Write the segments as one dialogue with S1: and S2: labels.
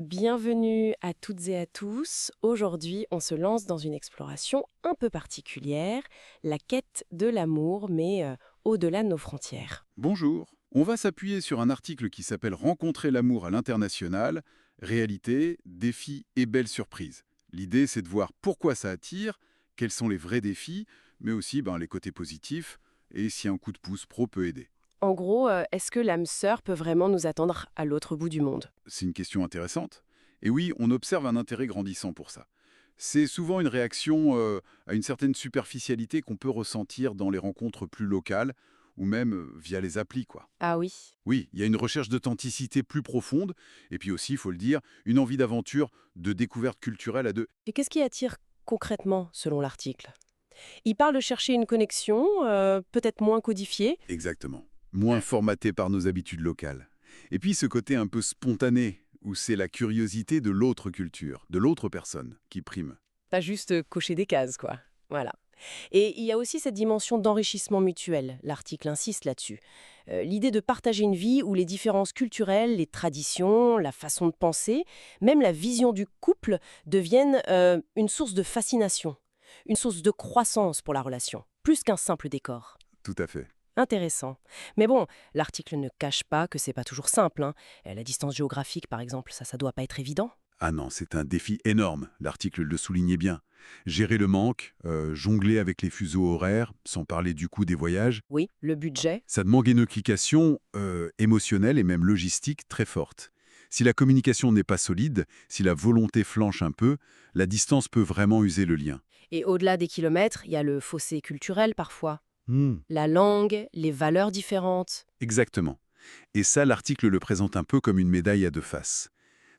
S1: Bienvenue à toutes et à tous. Aujourd'hui, on se lance dans une exploration un peu particulière, la quête de l'amour, mais au-delà de nos frontières.
S2: Bonjour. On va s'appuyer sur un article qui s'appelle Rencontrer l'amour à l'international, réalité, défis et belles surprises. L'idée, c'est de voir pourquoi ça attire, quels sont les vrais défis, mais aussi les côtés positifs et si un coup de pouce pro peut aider.
S1: En gros, est-ce que l'âme sœur peut vraiment nous attendre à l'autre bout du monde?
S2: C'est une question intéressante. Et oui, on observe un intérêt grandissant pour ça. C'est souvent une réaction à une certaine superficialité qu'on peut ressentir dans les rencontres plus locales ou même via les applis, quoi.
S1: Ah oui.
S2: Oui, il y a une recherche d'authenticité plus profonde, et puis aussi, il faut le dire, une envie d'aventure, de découverte culturelle à deux.
S1: Et qu'est-ce qui attire concrètement, selon l'article? Il parle de chercher une connexion, peut-être moins codifiée.
S2: Exactement. Moins formaté par nos habitudes locales. Et puis ce côté un peu spontané, où c'est la curiosité de l'autre culture, de l'autre personne, qui prime.
S1: Pas juste cocher des cases, quoi. Voilà. Et il y a aussi cette dimension d'enrichissement mutuel, l'article insiste là-dessus. L'idée de partager une vie où les différences culturelles, les traditions, la façon de penser, même la vision du couple deviennent une source de fascination, une source de croissance pour la relation, plus qu'un simple décor.
S2: Tout à fait.
S1: Intéressant. Mais bon, l'article ne cache pas que c'est pas toujours simple, hein. La distance géographique, par exemple, ça doit pas être évident.
S2: Ah non, c'est un défi énorme, l'article le soulignait bien. Gérer le manque, jongler avec les fuseaux horaires, sans parler du coût des voyages,
S1: Oui, le budget.
S2: ça demande une implication émotionnelle et même logistique très forte. Si la communication n'est pas solide, si la volonté flanche un peu, la distance peut vraiment user le lien.
S1: Et au-delà des kilomètres, il y a le fossé culturel parfois.
S2: Hmm.
S1: La langue, les valeurs différentes.
S2: Exactement. Et ça, l'article le présente un peu comme une médaille à deux faces.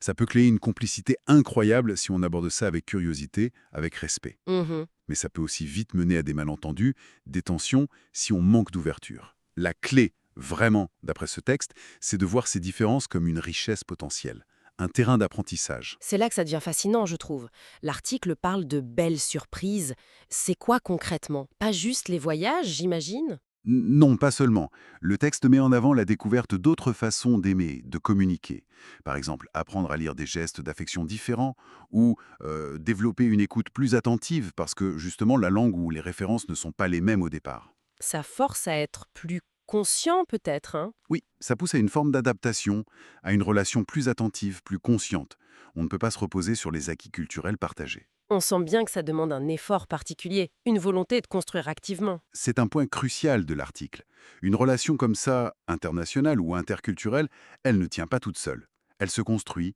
S2: Ça peut créer une complicité incroyable si on aborde ça avec curiosité, avec respect.
S1: Mhm.
S2: Mais ça peut aussi vite mener à des malentendus, des tensions, si on manque d'ouverture. La clé, vraiment, d'après ce texte, c'est de voir ces différences comme une richesse potentielle, un terrain d'apprentissage.
S1: C'est là que ça devient fascinant, je trouve. L'article parle de belles surprises. C'est quoi concrètement? Pas juste les voyages, j'imagine?
S2: Non, pas seulement. Le texte met en avant la découverte d'autres façons d'aimer, de communiquer. Par exemple, apprendre à lire des gestes d'affection différents ou développer une écoute plus attentive parce que justement la langue ou les références ne sont pas les mêmes au départ.
S1: Ça force à être plus conscient peut-être, hein?
S2: Oui, ça pousse à une forme d'adaptation, à une relation plus attentive, plus consciente. On ne peut pas se reposer sur les acquis culturels partagés.
S1: On sent bien que ça demande un effort particulier, une volonté de construire activement.
S2: C'est un point crucial de l'article. Une relation comme ça, internationale ou interculturelle, elle ne tient pas toute seule. Elle se construit,